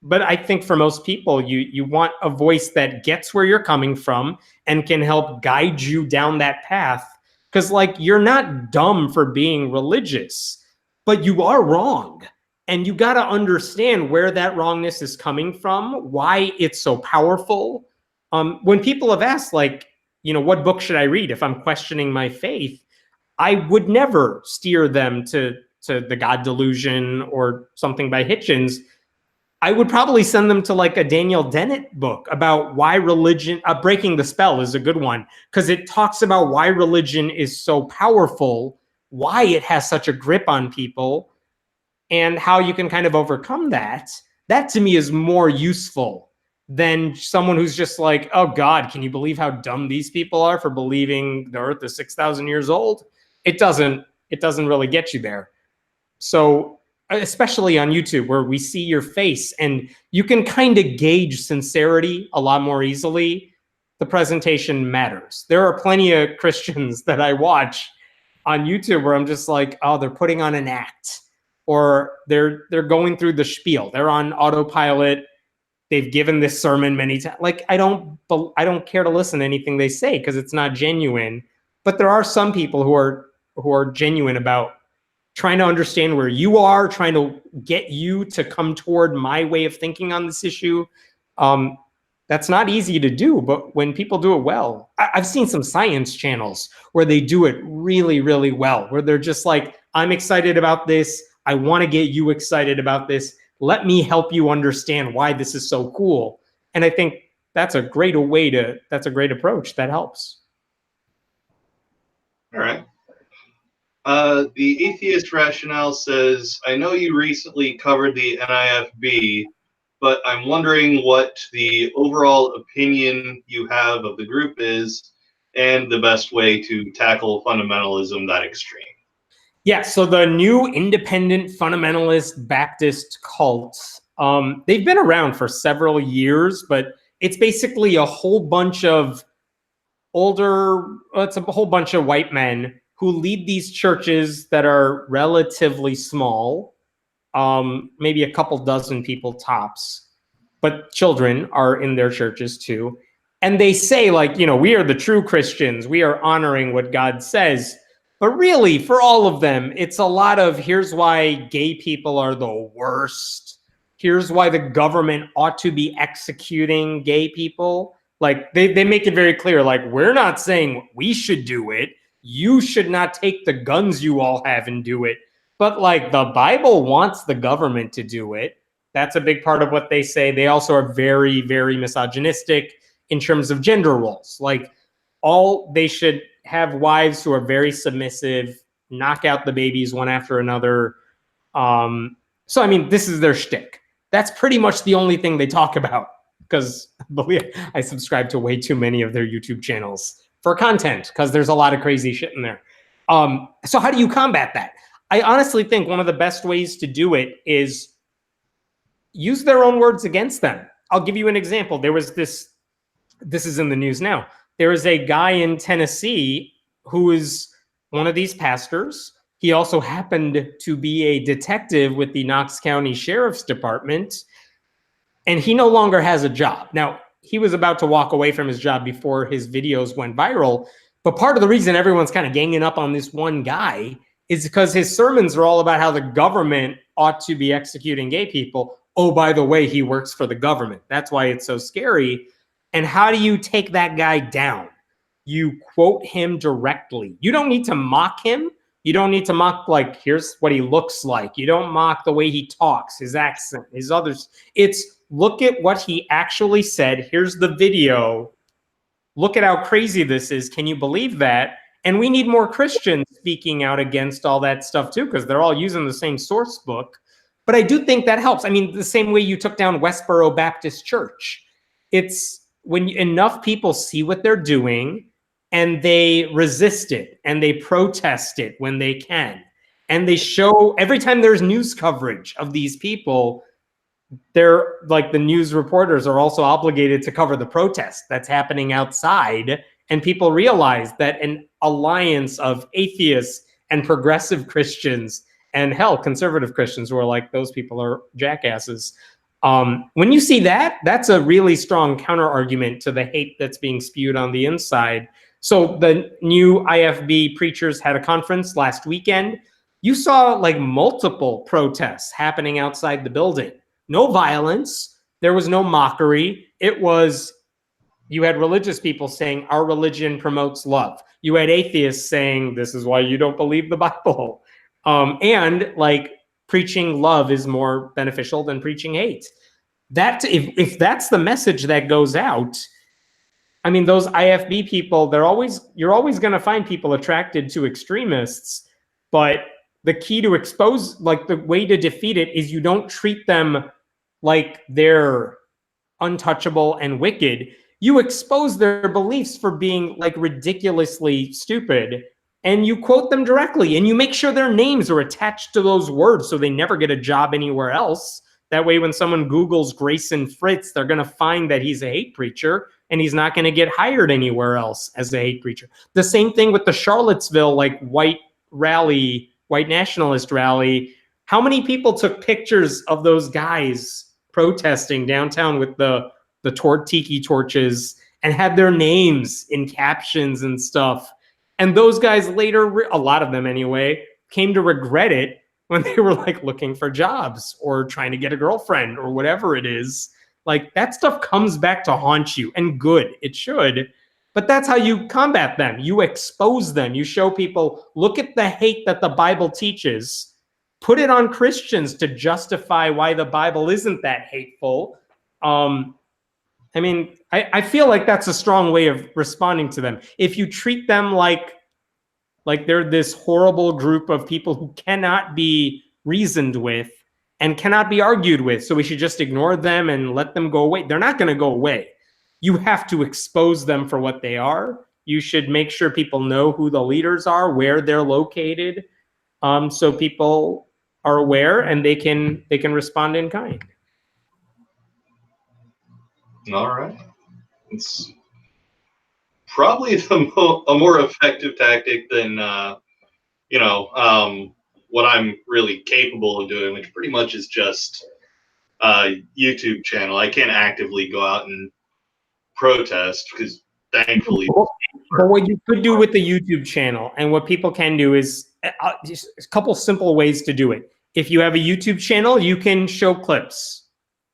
[SPEAKER 2] But I think for most people, you want a voice that gets where you're coming from and can help guide you down that path. Because like, you're not dumb for being religious, but you are wrong. And you got to understand where that wrongness is coming from, why it's so powerful. When people have asked, like, what book should I read if I'm questioning my faith, I would never steer them to The God Delusion or something by Hitchens. I would probably send them to like a Daniel Dennett book about why religion, Breaking the Spell is a good one, because it talks about why religion is so powerful, why it has such a grip on people, and how you can kind of overcome that. That to me is more useful than someone who's just like, oh God, can you believe how dumb these people are for believing the earth is 6,000 years old? It doesn't really get you there. So especially on YouTube, where we see your face and you can kind of gauge sincerity a lot more easily, the presentation matters. There are plenty of Christians that I watch on YouTube where I'm just like, oh, they're putting on an act, or they're going through the spiel. They're on autopilot. They've given this sermon many times. Like, I don't care to listen to anything they say because it's not genuine. But there are some people who are genuine about trying to understand where you are, trying to get you to come toward my way of thinking on this issue. That's not easy to do, but when people do it well, I've seen some science channels where they do it really, really well, where they're just like, I'm excited about this. I want to get you excited about this. Let me help you understand why this is so cool. And I think that's a great approach that helps.
[SPEAKER 1] All right. The atheist rationale says, I know you recently covered the NIFB, but I'm wondering what the overall opinion you have of the group is and the best way to tackle fundamentalism that extreme.
[SPEAKER 2] Yeah, so the new independent fundamentalist Baptist cult, they've been around for several years, but it's basically a whole bunch of it's a whole bunch of white men who lead these churches that are relatively small, maybe a couple dozen people tops, but children are in their churches too. And they say, like, we are the true Christians. We are honoring what God says. But really, for all of them, it's a lot of here's why gay people are the worst. Here's why the government ought to be executing gay people. Like, they make it very clear, like, we're not saying we should do it. You should not take the guns you all have and do it. But, like, the Bible wants the government to do it. That's a big part of what they say. They also are very, very misogynistic in terms of gender roles. Like, they should have wives who are very submissive, knock out the babies one after another. So, I mean, this is their shtick. That's pretty much the only thing they talk about, because I subscribe to way too many of their YouTube channels for content, because there's a lot of crazy shit in there. So how do you combat that? I honestly think one of the best ways to do it is use their own words against them. I'll give you an example. There was this is in the news now. There is a guy in Tennessee who is one of these pastors. He also happened to be a detective with the Knox County Sheriff's Department, and he no longer has a job. Now, he was about to walk away from his job before his videos went viral, but part of the reason everyone's kind of ganging up on this one guy is because his sermons are all about how the government ought to be executing gay people. Oh, by the way, he works for the government. That's why it's so scary. And how do you take that guy down? You quote him directly. You don't need to mock him. You don't need to mock, like, here's what he looks like. You don't mock the way he talks, his accent, his others. It's look at what he actually said. Here's the video. Look at how crazy this is. Can you believe that? And we need more Christians speaking out against all that stuff too, because they're all using the same source book. But I do think that helps. I mean, the same way you took down Westboro Baptist Church. It's when enough people see what they're doing and they resist it and they protest it when they can. And they show every time there's news coverage of these people, they're like, the news reporters are also obligated to cover the protest that's happening outside. And people realize that an alliance of atheists and progressive Christians and hell, conservative Christians who are like, those people are jackasses. When you see that, that's a really strong counter argument to the hate that's being spewed on the inside. So the new IFB preachers had a conference last weekend. You saw like multiple protests happening outside the building. No violence. There was no mockery. It was, you had religious people saying, our religion promotes love. You had atheists saying, this is why you don't believe the Bible. And like, preaching love is more beneficial than preaching hate. That if that's the message that goes out, I mean, those IFB people, you're always going to find people attracted to extremists, but the key to expose, like the way to defeat it is you don't treat them like they're untouchable and wicked. You expose their beliefs for being like ridiculously stupid, and you quote them directly, and you make sure their names are attached to those words so they never get a job anywhere else. That way, when someone Googles Grayson Fritz, they're going to find that he's a hate preacher, and he's not going to get hired anywhere else as a hate preacher. The same thing with the Charlottesville like white nationalist rally. How many people took pictures of those guys protesting downtown with the tiki torches and had their names in captions and stuff? And those guys later, a lot of them anyway, came to regret it when they were like looking for jobs or trying to get a girlfriend or whatever it is. Like, that stuff comes back to haunt you, and good, it should. But that's how you combat them. You expose them. You show people, look at the hate that the Bible teaches. put it on Christians to justify why the Bible isn't that hateful. I mean, I feel like that's a strong way of responding to them. If you treat them like they're this horrible group of people who cannot be reasoned with and cannot be argued with, so we should just ignore them and let them go away. They're not going to go away. You have to expose them for what they are. You should make sure people know who the leaders are, where they're located, so people are aware and they can respond in kind.
[SPEAKER 1] All right. It's probably a more effective tactic than what I'm really capable of doing, which pretty much is just a YouTube channel. I can't actively go out and protest because thankfully.
[SPEAKER 2] But what you could do with the YouTube channel and what people can do is just a couple simple ways to do it. If you have a YouTube channel, you can show clips.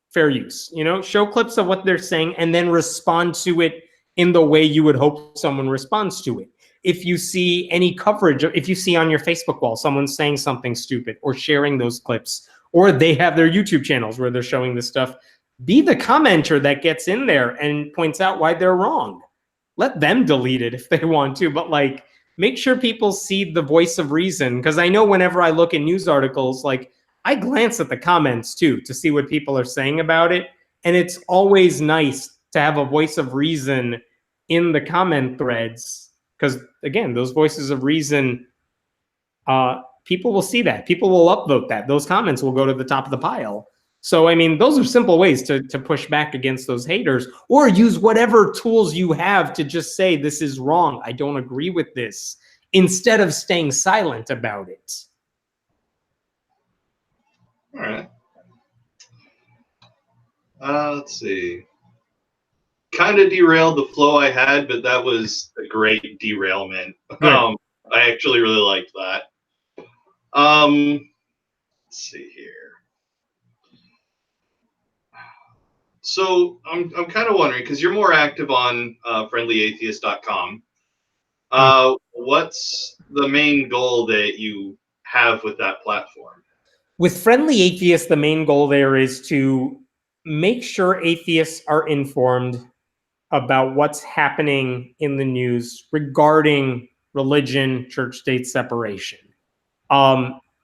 [SPEAKER 2] Fair use, show clips of what they're saying and then respond to it in the way you would hope someone responds to it. If you see any coverage, if you see on your Facebook wall someone saying something stupid or sharing those clips, or they have their YouTube channels where they're showing this stuff, be the commenter that gets in there and points out why they're wrong. Let them delete it if they want to, but make sure people see the voice of reason. Because I know whenever I look at news articles, I glance at the comments too to see what people are saying about it. And it's always nice to have a voice of reason in the comment threads. Because again, those voices of reason, people will see that. People will upvote that. Those comments will go to the top of the pile. So, I mean, those are simple ways to push back against those haters, or use whatever tools you have to just say, this is wrong. I don't agree with this, instead of staying silent about it.
[SPEAKER 1] All right. Let's see. Kind of derailed the flow I had, but that was a great derailment. I actually really liked that. Let's see here. So I'm kind of wondering, because you're more active on friendlyatheist.com. What's the main goal that you have with that platform?
[SPEAKER 2] With Friendly Atheist, the main goal there is to make sure atheists are informed about what's happening in the news regarding religion, church-state separation.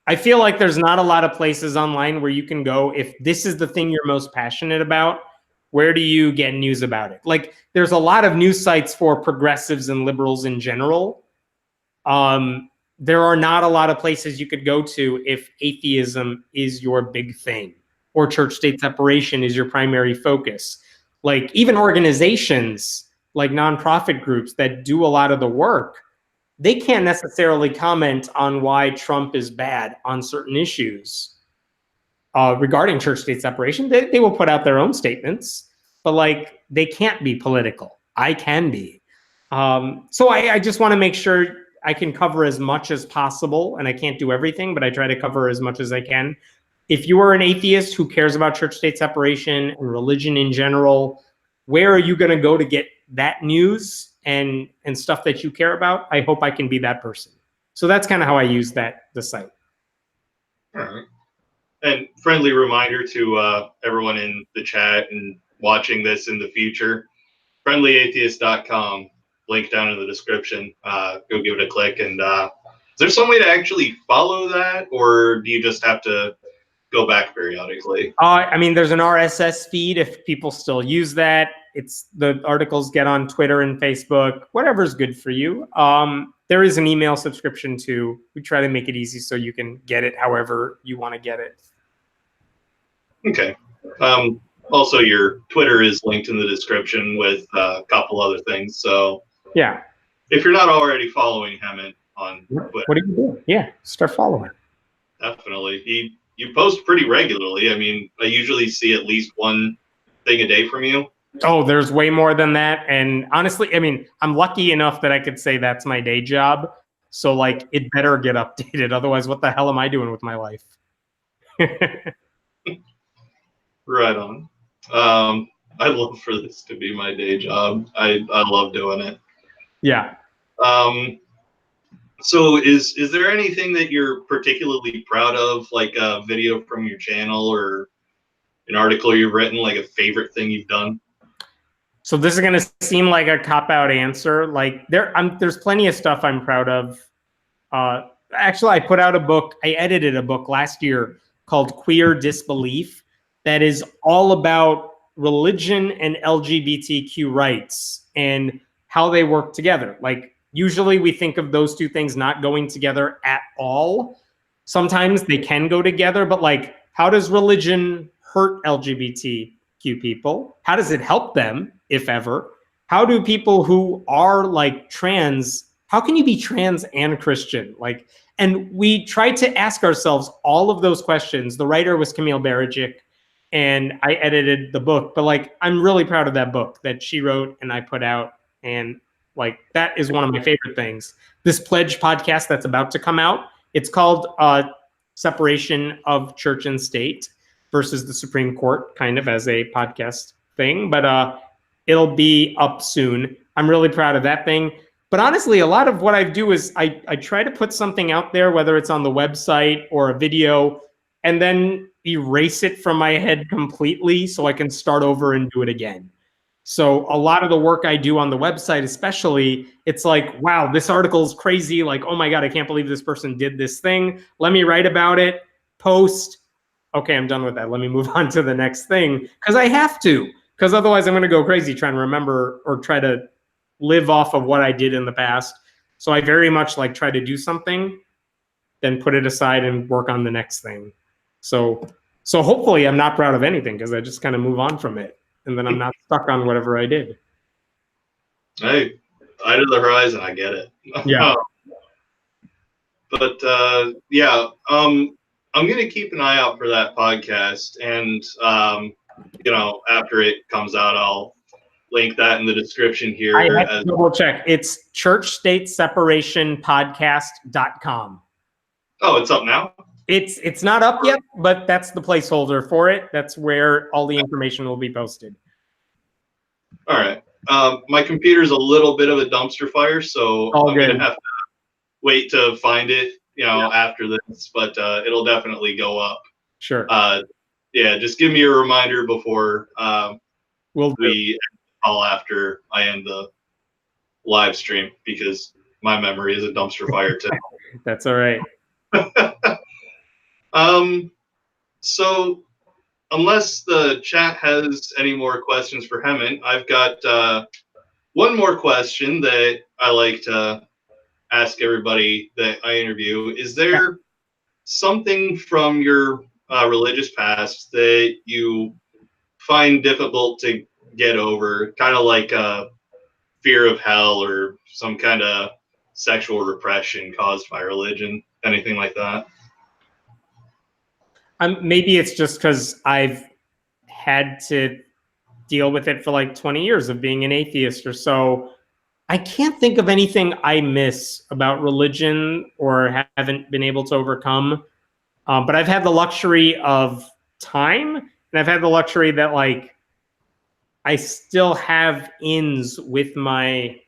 [SPEAKER 2] I feel like there's not a lot of places online where you can go, if this is the thing you're most passionate about, where do you get news about it? There's a lot of news sites for progressives and liberals in general. There are not a lot of places you could go to if atheism is your big thing, or church-state separation is your primary focus. Even organizations like nonprofit groups that do a lot of the work, they can't necessarily comment on why Trump is bad on certain issues regarding church-state separation. They will put out their own statements, but they can't be political. I can be. So I just want to make sure I can cover as much as possible, and I can't do everything, but I try to cover as much as I can. If you are an atheist who cares about church-state separation and religion in general, where are you going to go to get that news and stuff that you care about? I hope I can be that person. So that's kind of how I use the site.
[SPEAKER 1] All right. And friendly reminder to everyone in the chat and watching this in the future, friendlyatheist.com, link down in the description. Go give it a click. And is there some way to actually follow that, or do you just have to go back periodically?
[SPEAKER 2] I mean, there's an RSS feed if people still use that. The articles get on Twitter and Facebook, whatever's good for you. There is an email subscription too. We try to make it easy so you can get it however you want to get it.
[SPEAKER 1] Okay. Also, your Twitter is linked in the description with a couple other things. So
[SPEAKER 2] yeah,
[SPEAKER 1] if you're not already following Hemant on Twitter,
[SPEAKER 2] what do you do? Yeah, start following.
[SPEAKER 1] Definitely. You post pretty regularly. I mean, I usually see at least one thing a day from you.
[SPEAKER 2] Oh, there's way more than that. And honestly, I mean, I'm lucky enough that I could say that's my day job. So it better get updated. Otherwise, what the hell am I doing with my life?
[SPEAKER 1] Right on. I'd love for this to be my day job. I love doing it.
[SPEAKER 2] Yeah.
[SPEAKER 1] So is there anything that you're particularly proud of, like a video from your channel or an article you've written, like a favorite thing you've done?
[SPEAKER 2] So this is going to seem like a cop-out answer. Like there's plenty of stuff I'm proud of. Actually, I put out a book. I edited a book last year called Queer Disbelief that is all about religion and LGBTQ rights and how they work together. Like usually we think of those two things not going together at all. Sometimes they can go together, but like how does religion hurt LGBTQ people? How does it help them, if ever? How do people who are like trans, how can you be trans and Christian? Like, and we tried to ask ourselves all of those questions. The writer was Camille Barajic, and I edited the book. But like, I'm really proud of that book that she wrote and I put out. And like, that is one of my favorite things. This Pledge podcast that's about to come out, it's called Separation of Church and State versus the Supreme Court, kind of as a podcast thing. But it'll be up soon. I'm really proud of that thing. But honestly, a lot of what I do is I try to put something out there, whether it's on the website or a video, and then erase it from my head completely so I can start over and do it again. So a lot of the work I do on the website, especially, it's like, wow, this article is crazy. Like, oh my God, I can't believe this person did this thing. Let me write about it, post. Okay, I'm done with that. Let me move on to the next thing because I have to, because otherwise I'm going to go crazy trying to remember or try to live off of what I did in the past. So I very much like try to do something, then put it aside and work on the next thing. So hopefully I'm not proud of anything because I just kind of move on from it. And then I'm not stuck on whatever I did.
[SPEAKER 1] Hey, eye to the horizon, I get it.
[SPEAKER 2] Yeah.
[SPEAKER 1] But yeah, I'm gonna keep an eye out for that podcast, and you know, after it comes out, I'll link that in the description here.
[SPEAKER 2] I had to double check. It's churchstateseparationpodcast.com.
[SPEAKER 1] Oh, it's up now?
[SPEAKER 2] It's not up yet, but that's the placeholder for it. That's where all the information will be posted.
[SPEAKER 1] All right. My computer's a little bit of a dumpster fire, so I'm gonna have to wait to find it, you know, after this, but it'll definitely go up.
[SPEAKER 2] Sure.
[SPEAKER 1] Yeah, just give me a reminder before
[SPEAKER 2] we
[SPEAKER 1] call after I end the live stream because my memory is a dumpster fire too.
[SPEAKER 2] That's all right.
[SPEAKER 1] So unless the chat has any more questions for Hemant, I've got one more question that I like to ask everybody that I interview. Is there something from your religious past that you find difficult to get over, kind of like fear of hell or some kind of sexual repression caused by religion, anything like that?
[SPEAKER 2] Maybe it's just because I've had to deal with it for like 20 years of being an atheist or so. I can't think of anything I miss about religion or haven't been able to overcome. But I've had the luxury of time, and I've had the luxury that like I still have ins with my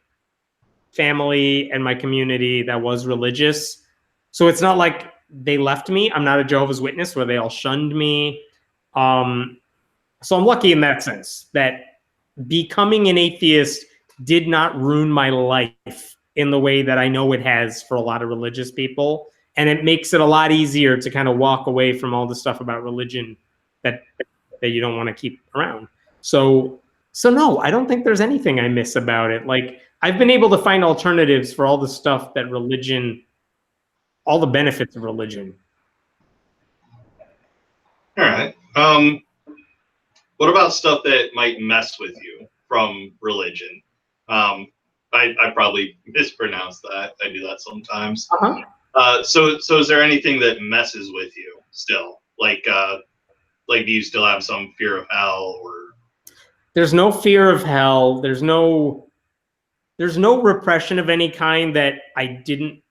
[SPEAKER 2] family and my community that was religious. So it's not like they left me. I'm not a Jehovah's Witness where they all shunned me. So I'm lucky in that sense that becoming an atheist did not ruin my life in the way that I know it has for a lot of religious people. And it makes it a lot easier to kind of walk away from all the stuff about religion that you don't want to keep around. So no, I don't think there's anything I miss about it. Like I've been able to find alternatives for all the stuff that religion, all the benefits of religion.
[SPEAKER 1] All right. What about stuff that might mess with you from religion? I probably mispronounced that. I do that sometimes. So is there anything that messes with you still? Like do you still have some fear of hell or?
[SPEAKER 2] There's no fear of hell. There's no repression of any kind that I didn't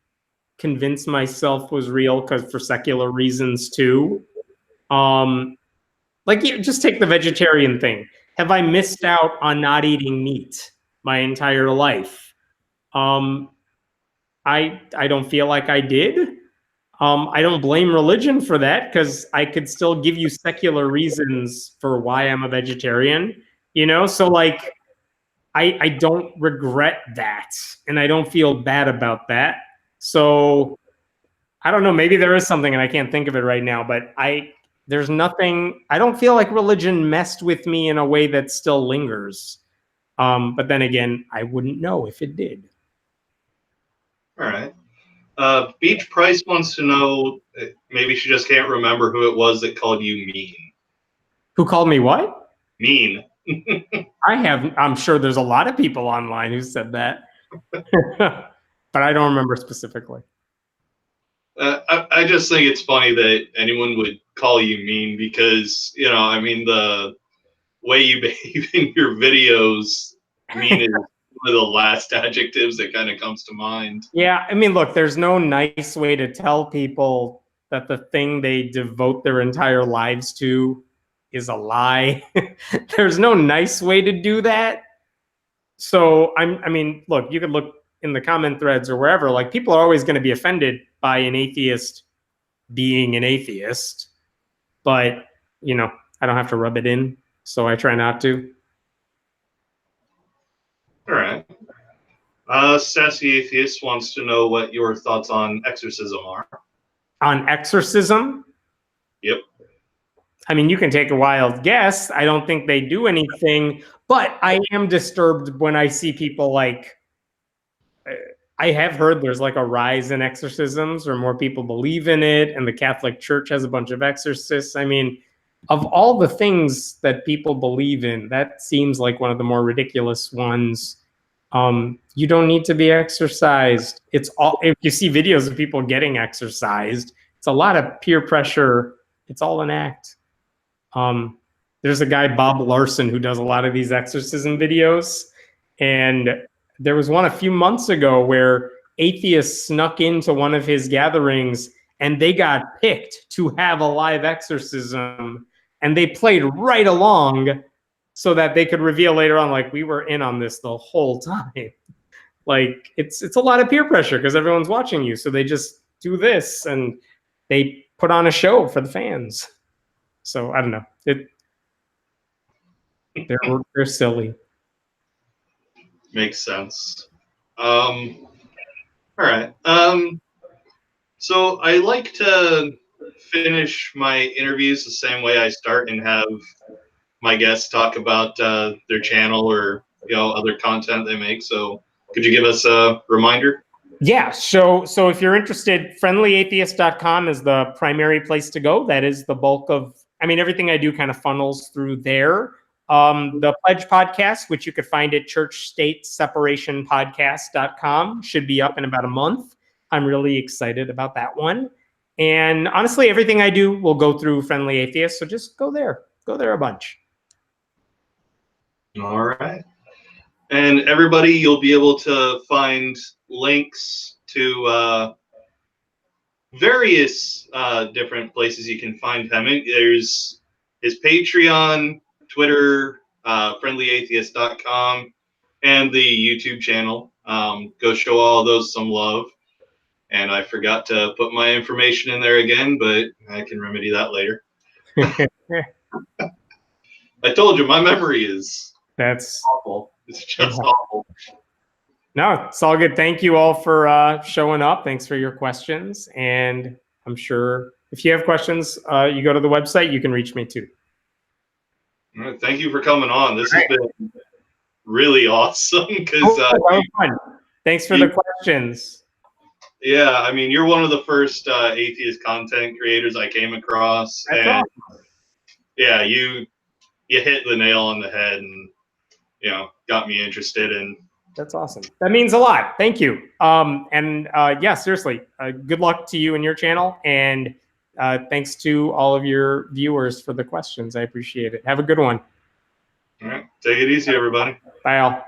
[SPEAKER 2] convince myself was real because for secular reasons too. Like just take the vegetarian thing. Have I missed out on not eating meat my entire life? I don't feel like I did. I don't blame religion for that because I could still give you secular reasons for why I'm a vegetarian, you know? So, like, I don't regret that and I don't feel bad about that. So, I don't know, maybe there is something and I can't think of it right now, but there's nothing, I don't feel like religion messed with me in a way that still lingers. But then again, I wouldn't know if it did.
[SPEAKER 1] All right. Beach Price wants to know, maybe she just can't remember who it was that called you mean.
[SPEAKER 2] Who called me what?
[SPEAKER 1] Mean.
[SPEAKER 2] I'm sure there's a lot of people online who said that, but I don't remember specifically.
[SPEAKER 1] I just think it's funny that anyone would call you mean because, you know, I mean, the way you behave in your videos, mean is one of the last adjectives that kind of comes to mind.
[SPEAKER 2] Yeah, I mean, look, there's no nice way to tell people that the thing they devote their entire lives to is a lie. There's no nice way to do that. So I mean, look, you could look in the comment threads or wherever, like people are always going to be offended by an atheist being an atheist, but you know, I don't have to rub it in, so I try not to.
[SPEAKER 1] All right. Sassy Atheist wants to know what your thoughts on exorcism are.
[SPEAKER 2] On exorcism?
[SPEAKER 1] Yep.
[SPEAKER 2] I mean, you can take a wild guess. I don't think they do anything, but I am disturbed when I see people like, I have heard there's like a rise in exorcisms or more people believe in it, and the Catholic Church has a bunch of exorcists. I mean, of all the things that people believe in, that seems like one of the more ridiculous ones. You don't need to be exercised. It's all, if you see videos of people getting exercised, it's a lot of peer pressure. It's all an act. There's a guy, Bob Larson, who does a lot of these exorcism videos. And there was one a few months ago where atheists snuck into one of his gatherings and they got picked to have a live exorcism. And they played right along so that they could reveal later on, like, we were in on this the whole time. Like, it's a lot of peer pressure because everyone's watching you. So they just do this and they put on a show for the fans. So I don't know. They're silly.
[SPEAKER 1] Makes sense. All right. So I like to finish my interviews the same way I start and have my guests talk about their channel or, you know, other content they make. So could you give us a reminder?
[SPEAKER 2] Yeah. So if you're interested, friendlyatheist.com is the primary place to go. That is the bulk of, I mean, everything I do kind of funnels through there. The Pledge podcast, which you could find at churchstateseparationpodcast.com, should be up in about a month. I'm really excited about that one. And honestly, everything I do will go through Friendly Atheist. So just go there. Go there a bunch.
[SPEAKER 1] All right. And everybody, you'll be able to find links to various different places you can find Hemant. There's his Patreon, Twitter, friendlyatheist.com, and the YouTube channel. Go show all those some love. And I forgot to put my information in there again, but I can remedy that later. I told you, my memory is awful. It's just awful.
[SPEAKER 2] No, it's all good. Thank you all for showing up. Thanks for your questions. And I'm sure if you have questions, you go to the website, you can reach me too.
[SPEAKER 1] All right, thank you for coming on. This has been really awesome because
[SPEAKER 2] that was fun. Thanks for the questions.
[SPEAKER 1] Yeah, I mean, you're one of the first atheist content creators I came across.
[SPEAKER 2] That's
[SPEAKER 1] and
[SPEAKER 2] awesome.
[SPEAKER 1] Yeah, you hit the nail on the head and, you know, got me interested in.
[SPEAKER 2] That's awesome. That means a lot. Thank you. Yeah, seriously, good luck to you and your channel. And thanks to all of your viewers for the questions. I appreciate it. Have a good one.
[SPEAKER 1] All right. Take it easy, everybody.
[SPEAKER 2] Bye, all.